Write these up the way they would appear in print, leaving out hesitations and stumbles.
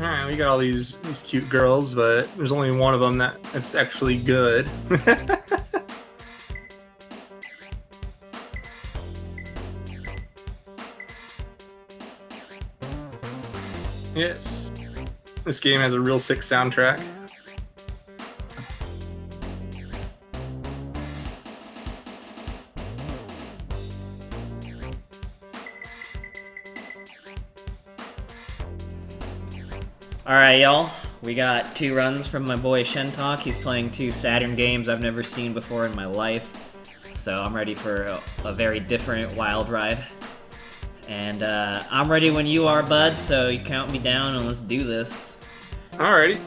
Alright, we got all these cute girls, but there's only one of them that's actually good. Yes. This game has a real sick soundtrack. Alright, y'all. We got 2 runs from my boy Shentok. He's playing 2 Saturn games I've never seen before in my life. So I'm ready for a very different wild ride. And I'm ready when you are, bud, so you count me down and let's do this. Alrighty.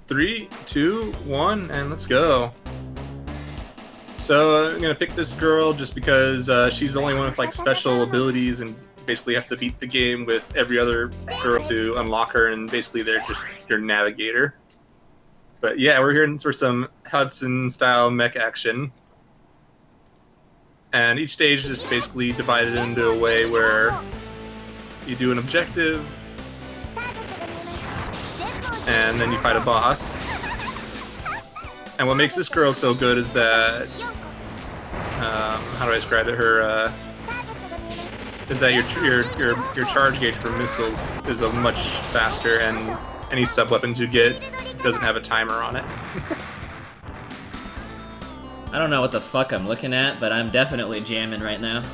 3, 2, 1, and let's go. So I'm gonna pick this girl just because she's the only one with like special abilities, and basically have to beat the game with every other girl to unlock her, and basically they're just your navigator. But yeah, we're here for some Hudson-style mech action. And each stage is basically divided into a way where you do an objective, and then you fight a boss. And what makes this girl so good is that, how do I describe it? Her is that your charge gauge for missiles is a much faster, and any sub weapons you get doesn't have a timer on it. I don't know what the fuck I'm looking at, but I'm definitely jamming right now.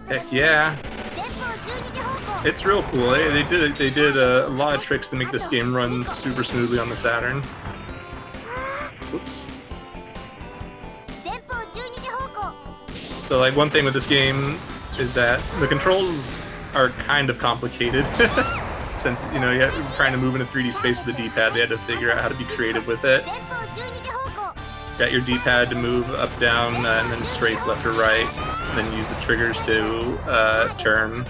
Heck yeah. It's real cool. They did a lot of tricks to make this game run super smoothly on the Saturn. Oops. So like one thing with this game is that the controls are kind of complicated. Since, you know, you're trying to move in a 3D space with the D-pad, they had to figure out how to be creative with it. Got your D-pad to move up, down, and then strafe left or right, and then use the triggers to turn.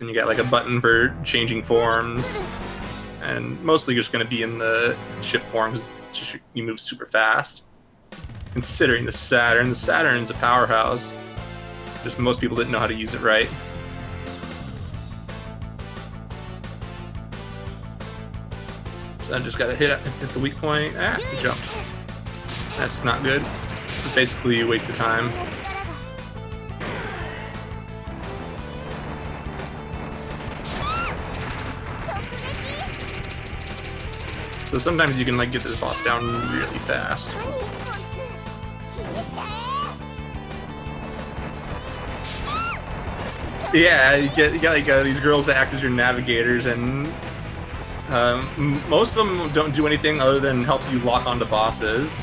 And you got like a button for changing forms, and mostly just going to be in the ship form because you move super fast. Considering the Saturn's a powerhouse. Just most people didn't know how to use it right. So I just got to hit the weak point. Ah, he jumped. That's not good. It's basically a waste of time. So sometimes you can like get this boss down really fast. Yeah, you got like these girls that act as your navigators, and most of them don't do anything other than help you lock onto bosses.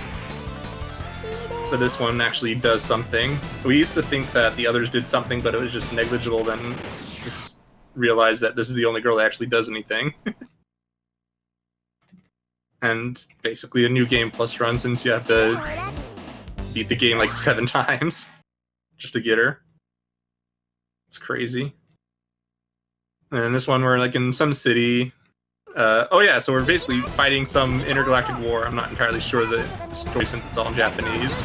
But this one actually does something. We used to think that the others did something, but it was just negligible, then just realized that this is the only girl that actually does anything. And basically a new game plus run, since you have to beat the game like 7 times just to get her. It's crazy. And this one we're like in some city. Oh yeah, so we're basically fighting some intergalactic war. I'm not entirely sure the story since it's all in Japanese.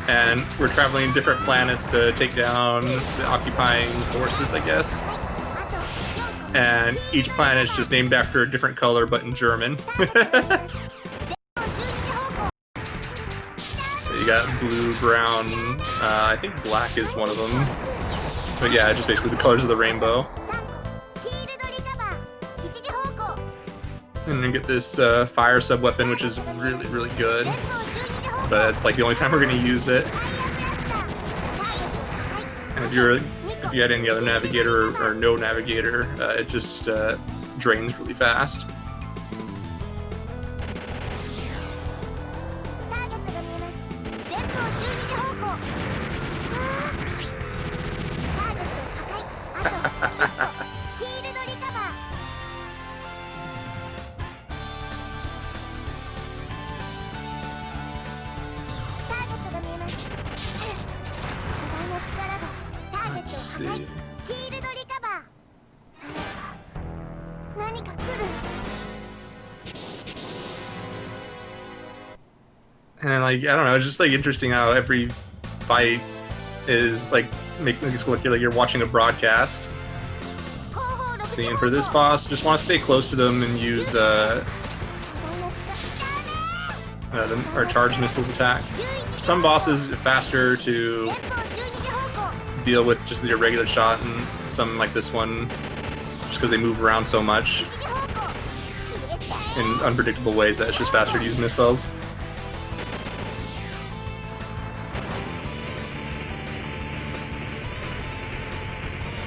And we're traveling different planets to take down the occupying forces, I guess. And each planet is just named after a different color, but in German. So you got blue, brown, I think black is one of them. But yeah, just basically the colors of the rainbow. And then get this fire sub-weapon, which is really, really good. But it's like the only time we're going to use it. And if you had any other navigator or no navigator, it just drains really fast. Let's see. And like, I don't know, it's just like interesting how every fight is like makes it look like you're watching a broadcast. see. And for this boss, just want to stay close to them and use our charge missiles attack. Some bosses faster to deal with just the regular shot, and some like this one, just because they move around so much in unpredictable ways that it's just faster to use missiles.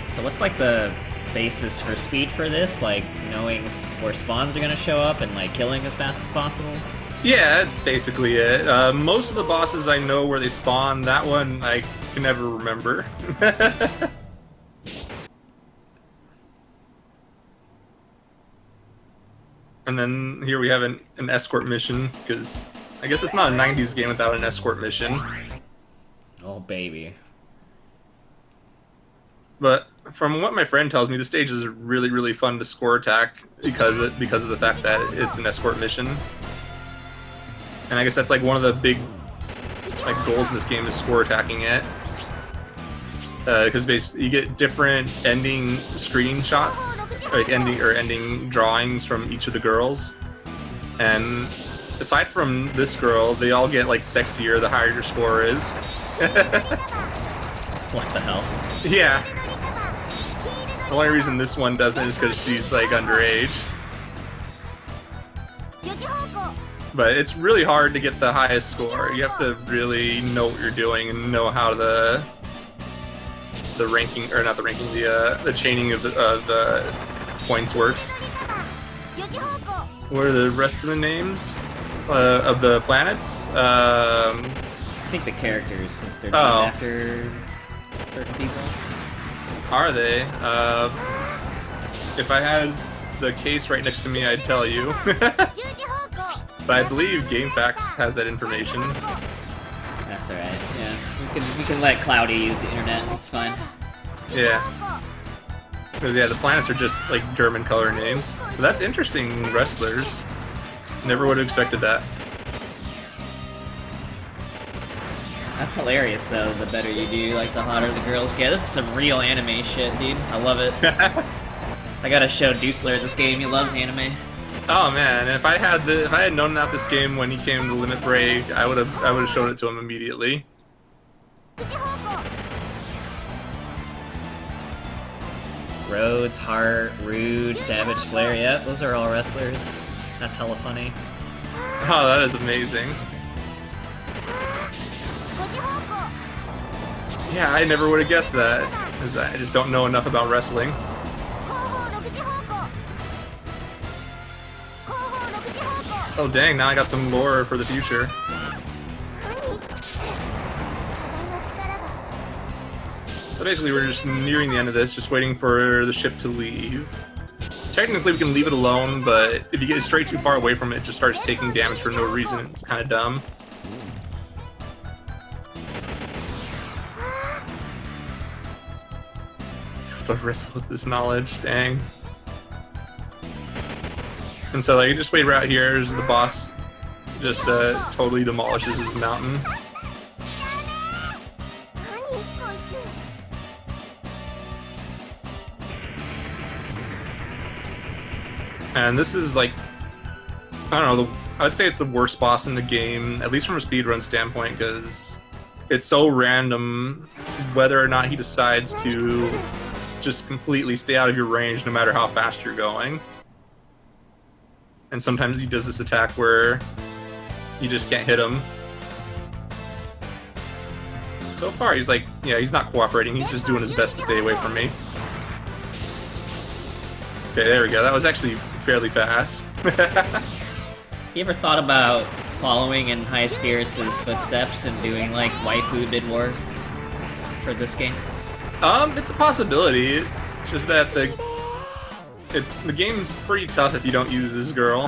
So what's like the basis for speed for this? Like knowing where spawns are gonna show up and like killing as fast as possible? Yeah, that's basically it. Most of the bosses I know where they spawn. That one I can never remember. And then here we have an escort mission, because I guess it's not a 90s game without an escort mission. Oh baby. But from what my friend tells me, the stage is really, really fun to score attack because of the fact that it's an escort mission. And I guess that's like one of the big like goals in this game is score attacking it. Because basically you get different ending screenshots, like ending drawings from each of the girls. And aside from this girl, they all get like sexier the higher your score is. What the hell? Yeah. The only reason this one doesn't is because she's like underage. But it's really hard to get the highest score. You have to really know what you're doing and know how the ranking, or not the ranking, the chaining of the points works. What are the rest of the names of the planets? I think the characters, since they're named after certain people. Are they? If I had the case right next to me, I'd tell you. But I believe GameFAQs has that information. That's alright, yeah. We can let Cloudy use the internet, it's fine. Yeah. Because, yeah, the planets are just, like, German color names. But that's interesting, wrestlers. Never would have expected that. That's hilarious, though, the better you do, like, the hotter the girls get. This is some real anime shit, dude. I love it. I gotta show Dusler this game, he loves anime. Oh man, if I had known about this game when he came to Limit Break, I would have shown it to him immediately. Rhodes, Hart, Rude, Savage, Flair, yeah, those are all wrestlers. That's hella funny. Oh, that is amazing. Yeah, I never would have guessed that, because I just don't know enough about wrestling. Oh dang, now I got some lore for the future. So basically we're just nearing the end of this, just waiting for the ship to leave. Technically we can leave it alone, but if you get straight too far away from it, it just starts taking damage for no reason. It's kind of dumb. To wrestle with this knowledge, dang. And so like, just wait right here as the boss just totally demolishes his mountain. And this is like, I don't know, I'd say it's the worst boss in the game, at least from a speedrun standpoint, because it's so random whether or not he decides to just completely stay out of your range no matter how fast you're going. And sometimes he does this attack where you just can't hit him. So far, he's like, yeah, he's not cooperating. He's just doing his best to stay away from me. Okay, there we go. That was actually fairly fast. You ever thought about following in High Spirits' footsteps and doing, like, waifu bid wars for this game? It's a possibility. It's just that the game's pretty tough if you don't use this girl.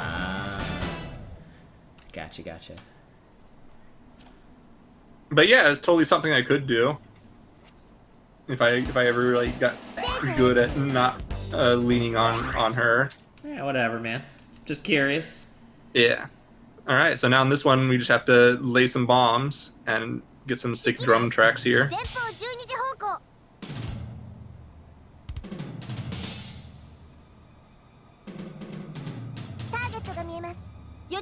Gotcha. But yeah, it's totally something I could do if I ever like got good at not leaning on her. Yeah, whatever, man. Just curious. Yeah. All right. So now in this one, we just have to lay some bombs and get some sick drum tracks here.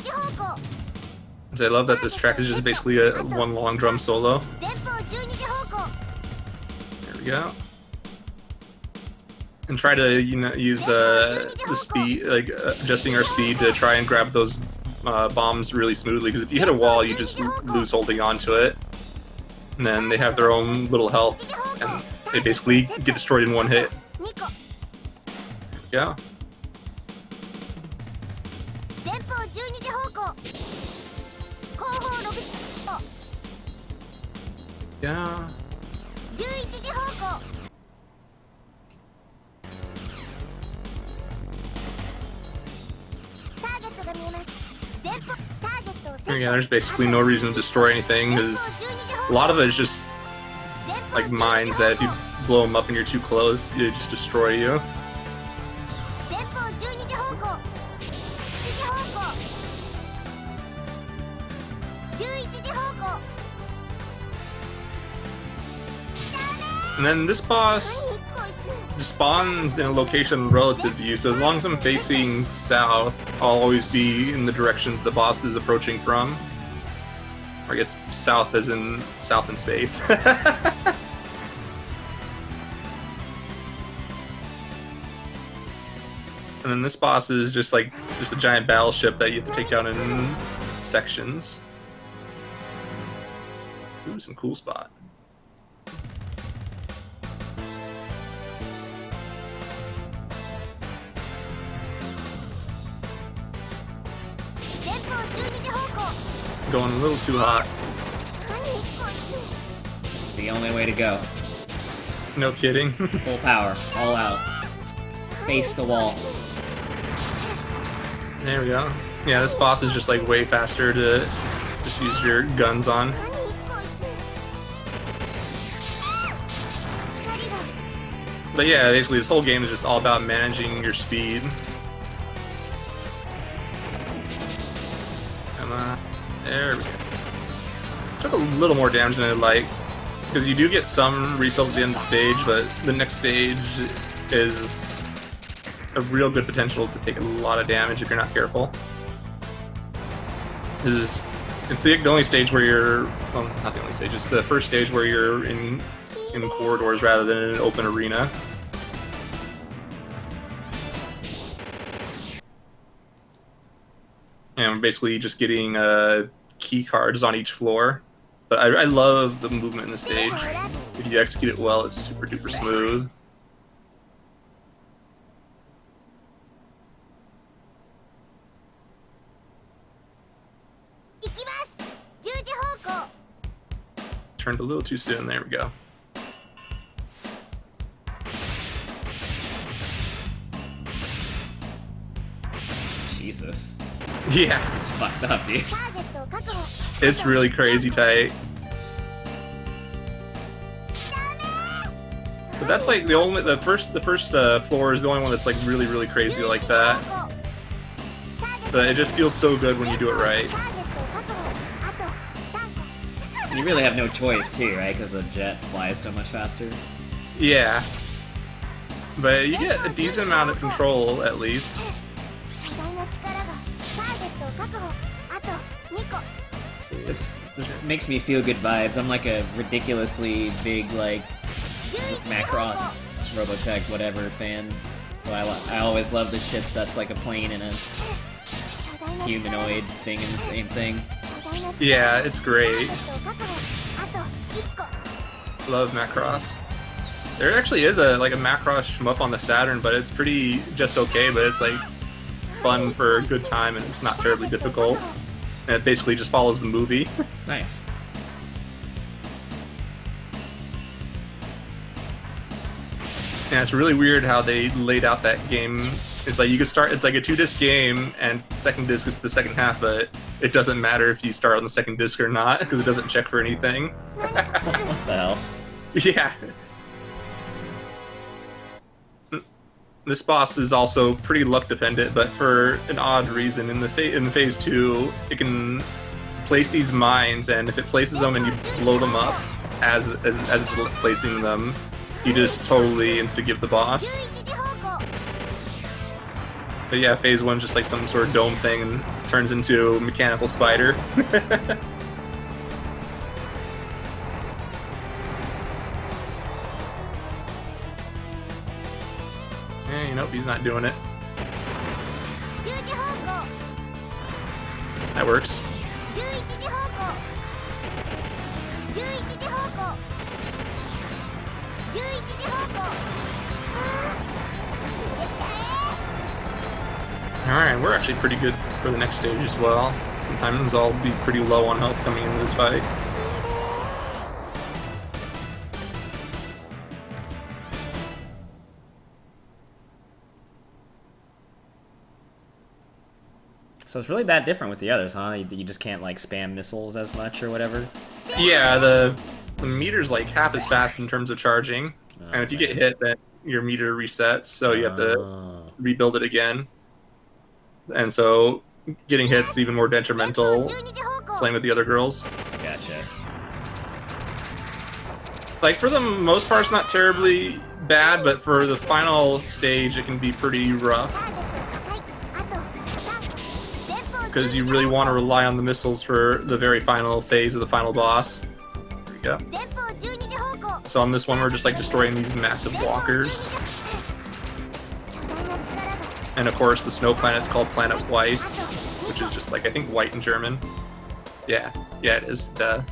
'Cause I love that this track is just basically a one long drum solo. There we go. And try to use the speed, like adjusting our speed to try and grab those bombs really smoothly. Because if you hit a wall, you just lose holding onto it, and then they have their own little health, and they basically get destroyed in one hit. There we go. Yeah. Yeah, there's basically no reason to destroy anything, because a lot of it is just like mines that if you blow them up and you're too close, they just destroy you. And then this boss spawns in a location relative to you, so as long as I'm facing south, I'll always be in the direction the boss is approaching from. Or I guess south as in south in space. And then this boss is just a giant battleship that you have to take down in sections. Ooh, some cool spot. Going a little too hot. It's the only way to go. No kidding. Full power, all out. Face the wall. There we go. Yeah, this boss is just way faster to just use your guns on. But yeah, basically this whole game is just all about managing your speed. Come on. There we go. Took a little more damage than I'd like, because you do get some refill at the end of the stage, but the next stage is a real good potential to take a lot of damage if you're not careful. It's the only stage where you're, well, not the only stage, it's the first stage where you're in corridors rather than in an open arena. And we're basically just getting key cards on each floor. But I love the movement in the stage. If you execute it well, it's super duper smooth. Turned a little too soon, there we go. Jesus. Yeah. This is fucked up, dude. It's really crazy tight. But that's the first floor is the only one that's really crazy like that. But it just feels so good when you do it right. You really have no choice too, right? Because the jet flies so much faster. Yeah. But you get a decent amount of control at least. This makes me feel good vibes. I'm like a ridiculously big Macross, Robotech, whatever fan. So I always love the shits that's like a plane and a humanoid thing in the same thing. Yeah, it's great. Love Macross. There actually is a Macross shmup on the Saturn, but it's pretty just okay, but it's fun for a good time and it's not terribly difficult. And it basically just follows the movie. Nice. Yeah, it's really weird how they laid out that game. It's you could start, it's a 2-disc game, and second disc is the second half, but it doesn't matter if you start on the second disc or not, because it doesn't check for anything. What the hell? Yeah. This boss is also pretty luck dependent, but for an odd reason. In phase 2, it can place these mines, and if it places them and you blow them up as it's placing them, you just totally insta-give the boss. But yeah, phase 1's just some sort of dome thing, and turns into a mechanical spider. Eh, nope, he's not doing it. That works. Alright, we're actually pretty good for the next stage as well. Sometimes I'll be pretty low on health coming into this fight. So it's really that different with the others, huh? You just can't like spam missiles as much or whatever? Yeah, the meter's like half as fast in terms of charging. Oh, And if you get hit, then your meter resets, so you have to rebuild it again. And so getting hits even more detrimental playing with the other girls. Gotcha. Like, for the most part, it's not terribly bad, but for the final stage, it can be pretty rough. Because you really want to rely on the missiles for the very final phase of the final boss. There we go. So on this one, we're just like destroying these massive walkers. And of course, the snow planet's called Planet Weiss, which is just like, I think, white in German. Yeah, it is. Duh.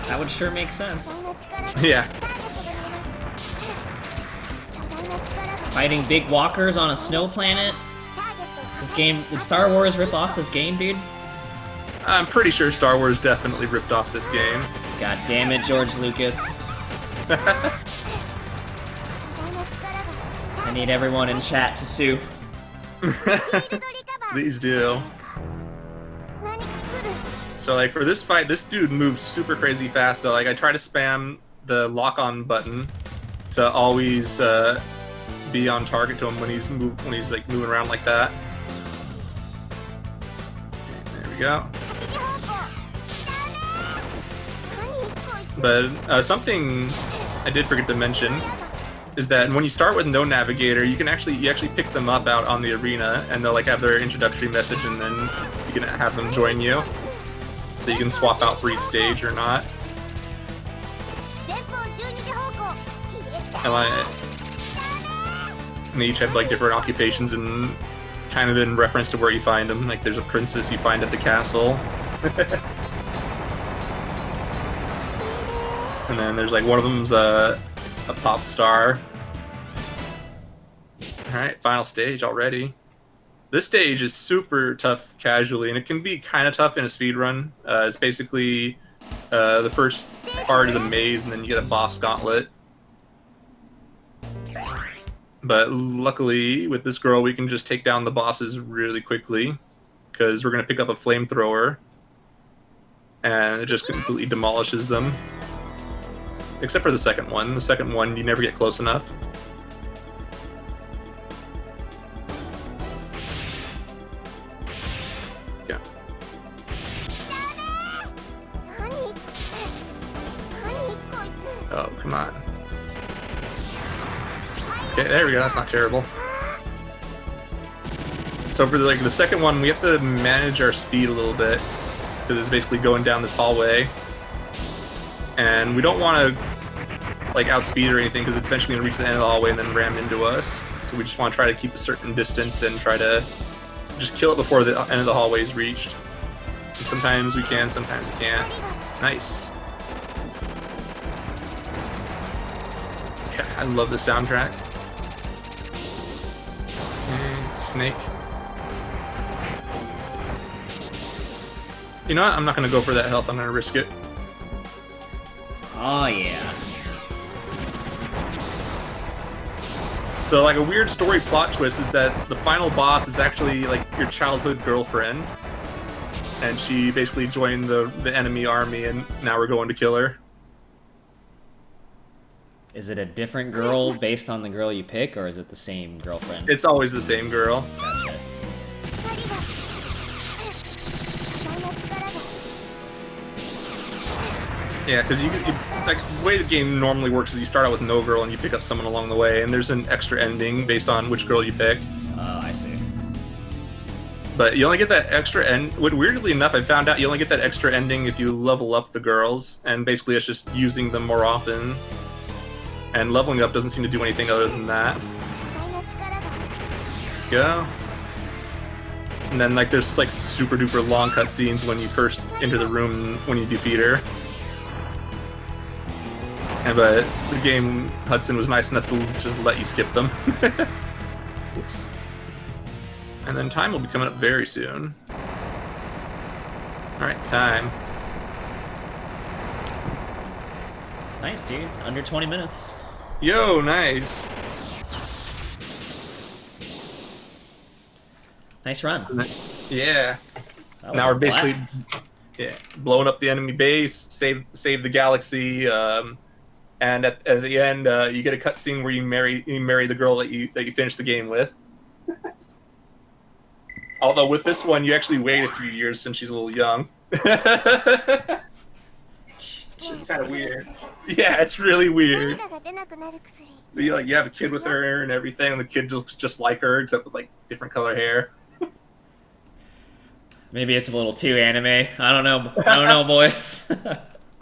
That would sure make sense. Yeah. Fighting big walkers on a snow planet? This game, did Star Wars rip off this game, dude? I'm pretty sure Star Wars definitely ripped off this game. God damn it, George Lucas. I need everyone in chat to sue. Please do. So like for this fight, this dude moves super crazy fast. So like I try to spam the lock-on button to always be on target to him when he's like moving around like that. There we go. But something I did forget to mention is that when you start with no navigator, you actually pick them up out on the arena, and they'll like have their introductory message, and then you can have them join you. So you can swap out for each stage or not. And they each have like different occupations and kind of in reference to where you find them. Like there's a princess you find at the castle. And then there's like one of them's a pop star. Alright, final stage already. This stage is super tough casually, and it can be kind of tough in a speedrun. It's basically the first part is a maze, and then you get a boss gauntlet. But luckily, with this girl, we can just take down the bosses really quickly, because we're going to pick up a flamethrower, and it just completely demolishes them. Except for the second one. The second one, you never get close enough. Yeah. Oh, come on. Okay, there we go. That's not terrible. So for the second one, we have to manage our speed a little bit, because it's basically going down this hallway, and we don't want to like outspeed or anything, because it's eventually going to reach the end of the hallway and then ram into us. So we just want to try to keep a certain distance and try to just kill it before the end of the hallway is reached. And sometimes we can, sometimes we can't. Nice. Yeah, I love the soundtrack. Snake. You know what? I'm not going to go for that health. I'm going to risk it. Oh yeah. So like a weird story plot twist is that the final boss is actually like your childhood girlfriend, and she basically joined the enemy army, and now we're going to kill her. Is it a different girl based on the girl you pick, or is it the same girlfriend? It's always the same girl. Gotcha. Yeah, because like the way the game normally works is you start out with no girl and you pick up someone along the way, and there's an extra ending based on which girl you pick. Oh, I see. But you only get that extra end. Weirdly enough, I found out you only get that extra ending if you level up the girls, and basically it's just using them more often. And leveling up doesn't seem to do anything other than that. Go. And then like there's like super duper long cutscenes when you first enter the room when you defeat her. And but the game Hudson was nice enough to just let you skip them. Oops. And then time will be coming up very soon. Alright, time. Nice, dude. Under 20 minutes. Yo, nice. Nice run. Yeah. That was Now a we're basically blast. blowing up the enemy base, save the galaxy, and at the end you get a cutscene where you marry the girl that you finished the game with. Although with this one, you actually wait a few years since she's a little young. It's kind of weird. Yeah, it's really weird. But you have a kid with her and everything, and the kid looks just like her, except with like different color hair. Maybe it's a little too anime. I don't know. I don't know, boys.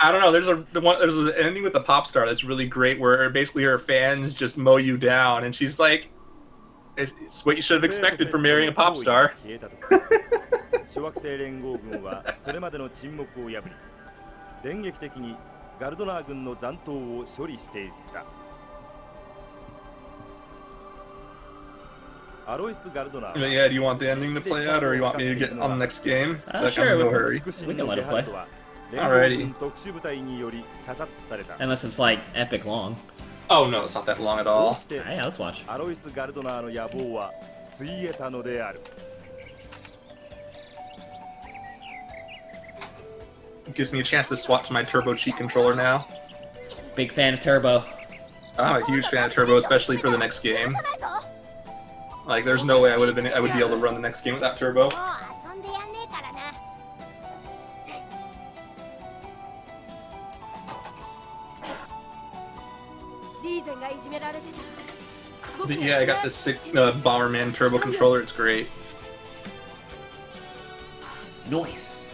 I don't know. There's an ending with the pop star that's really great, where basically her fans just mow you down, and she's like, "It's what you should have expected from marrying a pop star." 諸惑星連合軍はそれまでの沈黙を破り、電撃的にガルドナー軍の残党を処理していった。Yeah, do you want the ending to play out, or you want me to get on the next game? Sure, I'm in no hurry. We can let it play. Alrighty. Unless it's like epic long. Oh no, it's not that long at all. Yeah, let's watch. アロイス・ガルドナーの野望はついえたのである。 It gives me a chance to swap to my Turbo Cheat controller now. Big fan of Turbo. I'm a huge fan of Turbo, especially for the next game. Like, there's no way I would be able to run the next game without Turbo. But yeah, I got this sick Bomberman Turbo controller. It's great. Nice.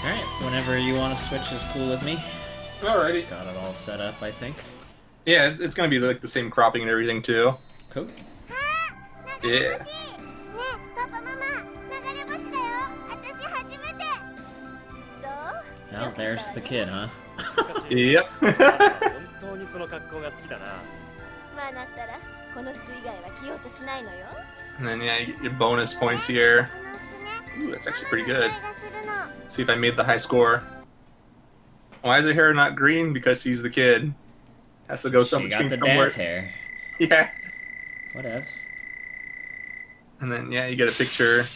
Alright, whenever you want to switch is cool with me. Alrighty. Got it all set up, I think. Yeah, it's gonna be like the same cropping and everything too. Cool. Yeah. Oh, there's the kid, huh? Yep. 本当にその格好が好きだな。まあなったらこの服以外は着ようとしないのよ。 And then yeah, you get your bonus points here. Ooh, that's actually pretty good. Let's see if I made the high score. Why is her hair not green? Because she's the kid. Has to go She got the somewhere. dad's hair. Yeah. Whatevs. And then yeah, you get a picture.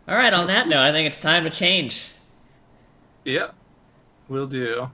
All right, on that note, I think it's time to change. Yep, will do.